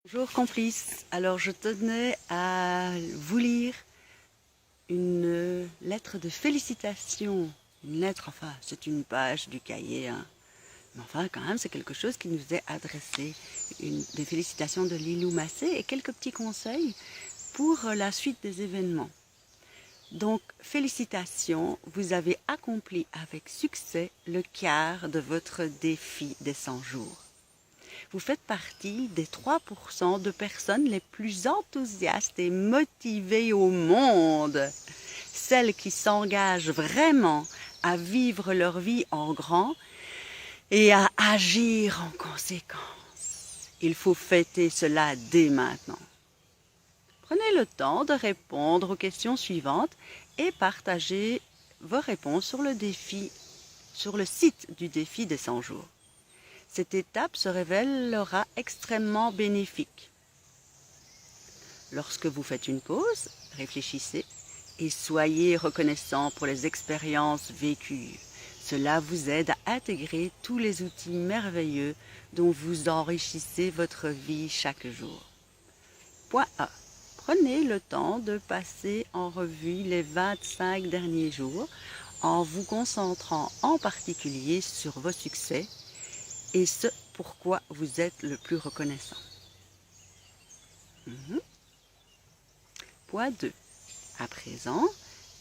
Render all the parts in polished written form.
Bonjour complices, alors je tenais à vous lire une lettre de félicitations. Une lettre, enfin c'est une page du cahier, hein. Mais enfin quand même c'est quelque chose qui nous est adressé. Des félicitations de Lilou Massé et quelques petits conseils pour la suite des événements. Donc félicitations, vous avez accompli avec succès le quart de votre défi des 100 jours. Vous faites partie des 3% de personnes les plus enthousiastes et motivées au monde. Celles qui s'engagent vraiment à vivre leur vie en grand et à agir en conséquence. Il faut fêter cela dès maintenant. Prenez le temps de répondre aux questions suivantes et partagez vos réponses sur le site du défi des 100 jours. Cette étape se révélera extrêmement bénéfique. Lorsque vous faites une pause, réfléchissez et soyez reconnaissant pour les expériences vécues. Cela vous aide à intégrer tous les outils merveilleux dont vous enrichissez votre vie chaque jour. Point A. Prenez le temps de passer en revue les 25 derniers jours en vous concentrant en particulier sur vos succès et ce pourquoi vous êtes le plus reconnaissant. Point 2. À présent,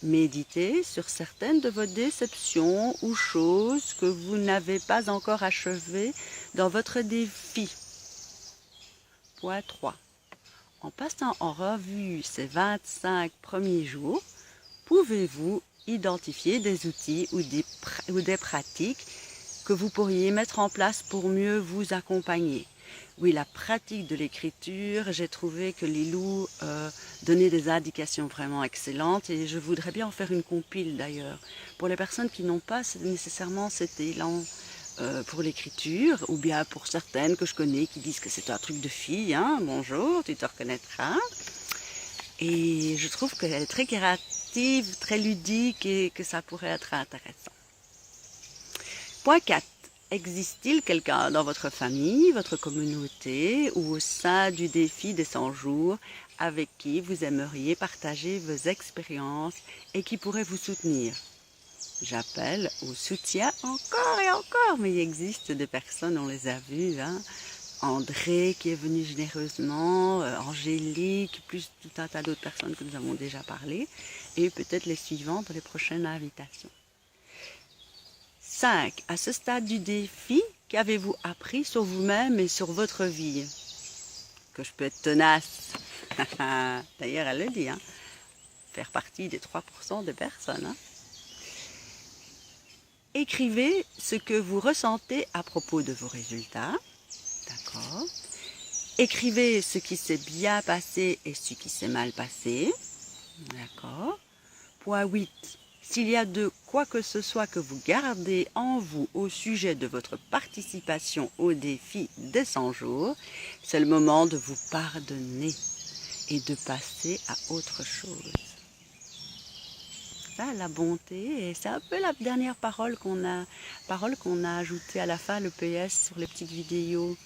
méditez sur certaines de vos déceptions ou choses que vous n'avez pas encore achevées dans votre défi. Point 3. En passant en revue ces 25 premiers jours, pouvez-vous identifier des outils ou des pratiques que vous pourriez mettre en place pour mieux vous accompagner. Oui, la pratique de l'écriture, j'ai trouvé que Lilou donnait des indications vraiment excellentes et je voudrais bien en faire une compile d'ailleurs. Pour les personnes qui n'ont pas nécessairement cet élan pour l'écriture, ou bien pour certaines que je connais qui disent que c'est un truc de fille, hein, bonjour, tu te reconnaîtras. Et je trouve qu'elle est très créative, très ludique et que ça pourrait être intéressant. Point 4. Existe-t-il quelqu'un dans votre famille, votre communauté ou au sein du défi des 100 jours avec qui vous aimeriez partager vos expériences et qui pourrait vous soutenir? J'appelle au soutien encore et encore, mais il existe des personnes, on les a vues, hein. André qui est venu généreusement, Angélique, plus tout un tas d'autres personnes que nous avons déjà parlé, et peut-être les suivantes dans les prochaines invitations. 5. À ce stade du défi, qu'avez-vous appris sur vous-même et sur votre vie? Que je peux être tenace. D'ailleurs, elle le dit, hein. Faire partie des 3% des personnes. Hein. Écrivez ce que vous ressentez à propos de vos résultats. D'accord. Écrivez ce qui s'est bien passé et ce qui s'est mal passé. D'accord. Point 8. S'il y a de quoi que ce soit que vous gardez en vous au sujet de votre participation au défi des 100 jours, c'est le moment de vous pardonner et de passer à autre chose. Ça, la bonté, et c'est un peu la dernière parole qu'on a ajoutée à la fin, le PS sur les petites vidéos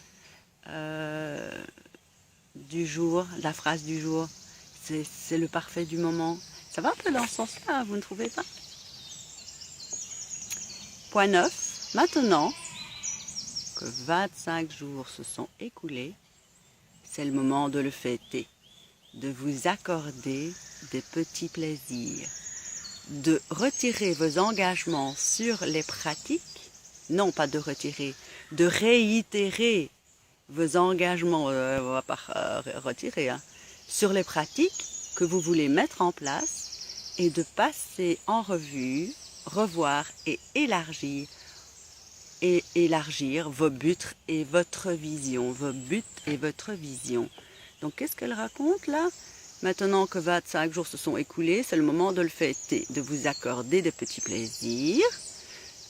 du jour, la phrase du jour. C'est le parfait du moment. Ça va un peu dans ce sens-là, vous ne trouvez pas? Point 9. Maintenant que 25 jours se sont écoulés, c'est le moment de le fêter, de vous accorder des petits plaisirs, de retirer vos engagements sur les pratiques, non pas de retirer, de réitérer vos engagements, on va pas retirer, hein, sur les pratiques que vous voulez mettre en place et de passer en revue, revoir et élargir vos buts et votre vision, Donc, qu'est-ce qu'elle raconte là? Maintenant que 25 jours se sont écoulés, c'est le moment de le fêter, de vous accorder des petits plaisirs,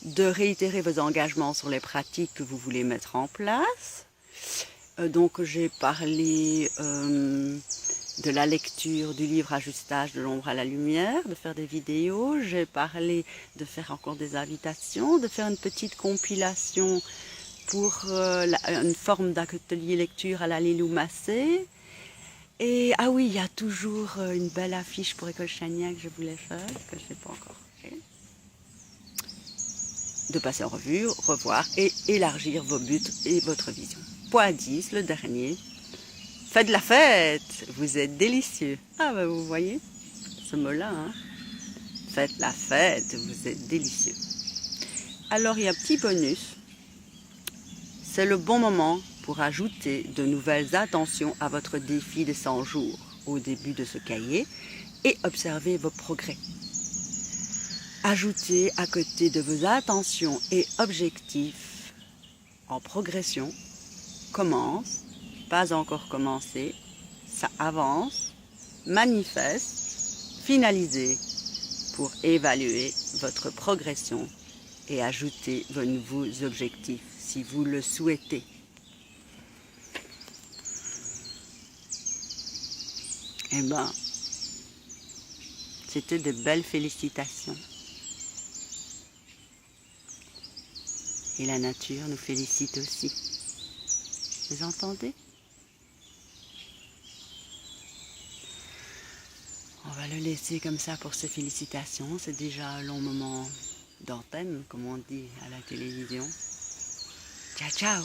de réitérer vos engagements sur les pratiques que vous voulez mettre en place. Donc, j'ai parlé de la lecture du livre Ajustage de l'ombre à la lumière, de faire des vidéos. J'ai parlé de faire encore des invitations, de faire une petite compilation pour une forme d'atelier lecture à la Lilou Massé. Et ah oui, il y a toujours une belle affiche pour École Chania que je voulais faire, que je n'ai pas encore fait. De passer en revue, revoir et élargir vos buts et votre vision. Point 10, le dernier. Faites la fête, vous êtes délicieux. Ah bah vous voyez, ce mot-là, hein. Faites la fête, vous êtes délicieux. Alors il y a un petit bonus. C'est le bon moment pour ajouter de nouvelles attentions à votre défi de 100 jours au début de ce cahier et observer vos progrès. Ajoutez à côté de vos attentions et objectifs en progression, commence, pas encore commencé, ça avance, manifeste, finalisez pour évaluer votre progression et ajouter vos nouveaux objectifs si vous le souhaitez. Eh bien, c'était de belles félicitations. Et la nature nous félicite aussi. Vous entendez? On va le laisser comme ça pour ces félicitations. C'est déjà un long moment d'antenne, comme on dit à la télévision. Ciao, ciao!